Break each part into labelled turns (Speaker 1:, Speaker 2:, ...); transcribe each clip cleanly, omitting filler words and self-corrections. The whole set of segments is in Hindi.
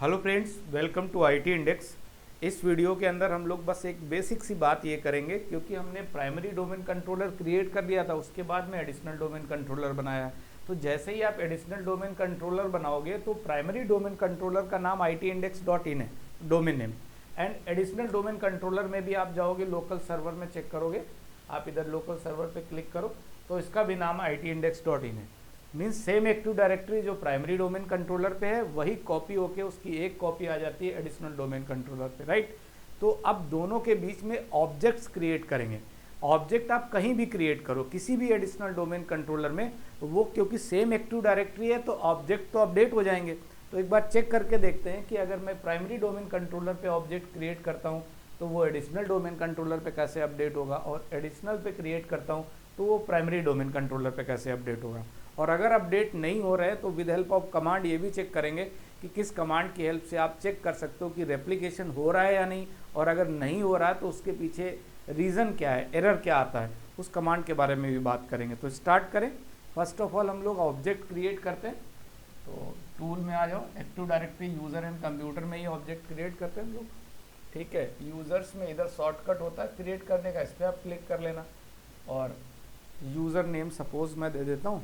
Speaker 1: Hello friends, welcome to IT index. इस वीडियो के अंदर हम लोग बस एक बेसिक सी बात ये करेंगे, क्योंकि हमने प्राइमरी डोमेन कंट्रोलर क्रिएट कर लिया था, उसके बाद में एडिशनल डोमेन कंट्रोलर बनाया। तो जैसे ही आप एडिशनल डोमेन कंट्रोलर बनाओगे तो प्राइमरी डोमेन कंट्रोलर का नाम itindex.in है, domain name. And additional domain controller में भी आप जाओगे, लोकल सर्वर में चेक करोगे, आप इधर लोकल सर्वर पे क्लिक करो तो इसका भी नाम itindex.in है। मीन्स सेम एक्टिव डायरेक्टरी जो प्राइमरी डोमेन कंट्रोलर पे है वही कॉपी होके उसकी एक कॉपी आ जाती है एडिशनल डोमेन कंट्रोलर पे, राइट। तो अब दोनों के बीच में ऑब्जेक्ट्स क्रिएट करेंगे। ऑब्जेक्ट आप कहीं भी क्रिएट करो किसी भी एडिशनल डोमेन कंट्रोलर में, वो क्योंकि सेम एक्टिव डायरेक्टरी है तो ऑब्जेक्ट तो अपडेट हो जाएंगे। तो एक बार चेक करके देखते हैं कि अगर मैं प्राइमरी डोमेन कंट्रोलर पे ऑब्जेक्ट क्रिएट करता हूँ तो वो एडिशनल डोमेन कंट्रोलर पे कैसे अपडेट होगा, और एडिशनल पे क्रिएट करता हूँ तो वो प्राइमरी डोमेन कंट्रोलर पे कैसे अपडेट होगा। और अगर अपडेट नहीं हो रहा है तो विद हेल्प ऑफ कमांड ये भी चेक करेंगे कि किस कमांड की हेल्प से आप चेक कर सकते हो कि रेप्लिकेशन हो रहा है या नहीं, और अगर नहीं हो रहा है तो उसके पीछे रीज़न क्या है, एरर क्या आता है, उस कमांड के बारे में भी बात करेंगे। तो स्टार्ट करें। फर्स्ट ऑफ ऑल हम लोग ऑब्जेक्ट क्रिएट करते हैं, तो टूल में आ जाओ, active directory user and computer में ही ऑब्जेक्ट क्रिएट करते हैं हम लोग, ठीक है। यूज़र्स में इधर शॉर्टकट होता है क्रिएट करने का, इस पर आप क्लिक कर लेना। और यूज़र नेम सपोज मैं दे देता हूँ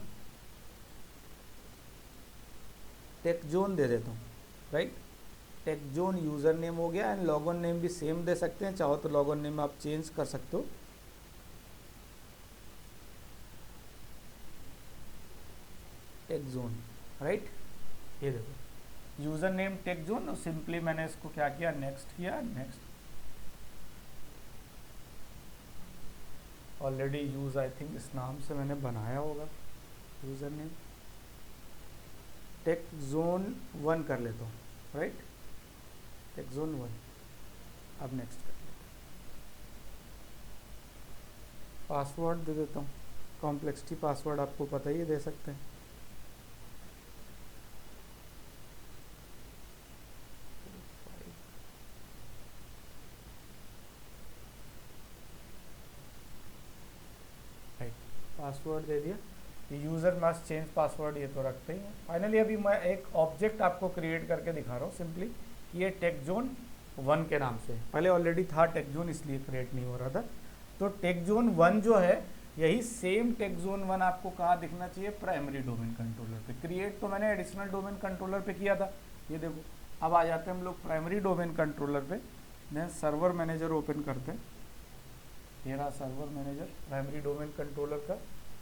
Speaker 1: टेकजोन दे देता हूँ, राइट। टेकजोन यूज़र नेम हो गया। एंड लॉगइन नेम भी सेम दे सकते हैं, चाहो तो लॉगइन नेम आप चेंज कर सकते हो। टेकजोन, राइट। ये देखो यूज़र नेम टेकजोन, और सिंपली मैंने इसको क्या किया, नेक्स्ट किया। Next already use, I think इस नाम से मैंने बनाया होगा यूज़र नेम। टेकजोन 1 कर लेता हूँ, राइट। टेकजोन 1। अब नेक्स्ट कर लेता हूँ, पासवर्ड दे देता हूँ। कॉम्प्लेक्सिटी पासवर्ड आपको पता ही दे सकते हैं। राइट, पासवर्ड दे दिया। यूज़र मस्ट चेंज पासवर्ड, ये तो रखते ही हैं। फाइनली अभी मैं एक ऑब्जेक्ट आपको क्रिएट करके दिखा रहा हूँ सिंपली, ये टेकजोन 1 के नाम से। पहले ऑलरेडी था टेकजोन, इसलिए क्रिएट नहीं हो रहा था। तो टेकजोन 1 जो है, यही सेम टेकजोन 1 आपको कहाँ दिखना चाहिए, प्राइमरी डोमेन कंट्रोलर पे। क्रिएट तो मैंने एडिशनल डोमेन कंट्रोलर पे किया था, ये देखो। अब आ जाते हैं हम लोग प्राइमरी डोमेन कंट्रोलर पे। देन सर्वर मैनेजर ओपन करते हैं, ये रहा server manager primary domain controller का।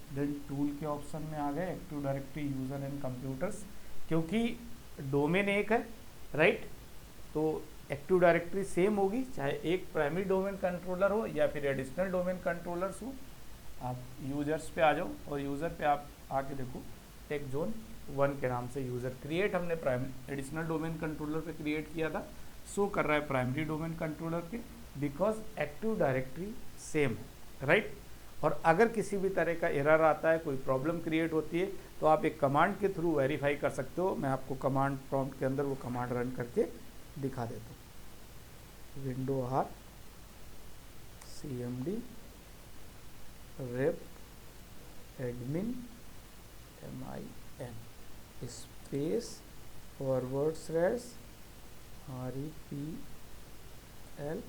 Speaker 1: देन टूल के ऑप्शन में आ गए, active directory user and computers, क्योंकि डोमेन एक है, राइट। तो एक्टिव डायरेक्टरी सेम होगी, चाहे एक प्राइमरी डोमेन कंट्रोलर हो या फिर एडिशनल डोमेन कंट्रोलर्स हो। आप यूजर्स पे आ जाओ और यूज़र पे आप आके देखो, टेकजोन 1 के नाम से यूज़र क्रिएट हमने एडिशनल डोमेन कंट्रोलर पे क्रिएट किया था, शो कर रहा है प्राइमरी डोमेन कंट्रोलर पे, बिकॉज एक्टिव डायरेक्टरी सेम है, राइट। और अगर किसी भी तरह का एरर आता है, कोई प्रॉब्लम क्रिएट होती है, तो आप एक कमांड के थ्रू वेरीफाई कर सकते हो। मैं आपको कमांड प्रॉम्प्ट के अंदर वो कमांड रन करके दिखा देता हूँ। Window R cmd rep admin min space forward slash repl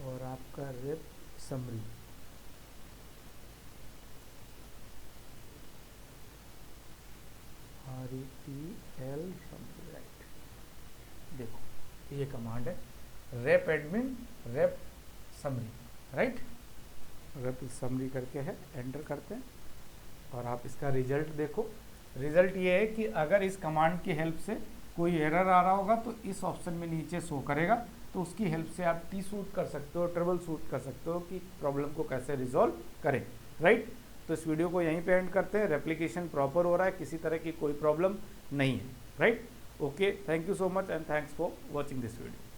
Speaker 1: और आपका rep summary. REPL summary, right. देखो ये कमांड है, rep admin rep summary, right. Rep summary करके है, एंटर करते हैं और आप इसका रिजल्ट देखो। रिजल्ट ये है कि अगर इस कमांड की हेल्प से कोई एरर आ रहा होगा तो इस ऑप्शन में नीचे शो करेगा, तो उसकी हेल्प से आप टी शूट कर सकते हो, ट्रबल शूट कर सकते हो कि प्रॉब्लम को कैसे रिजॉल्व करें, राइट। तो इस वीडियो को यहीं पे एंड करते हैं। रेप्लिकेशन प्रॉपर हो रहा है, किसी तरह की कोई प्रॉब्लम नहीं है, right. Okay, thank you so much and thanks for watching this video.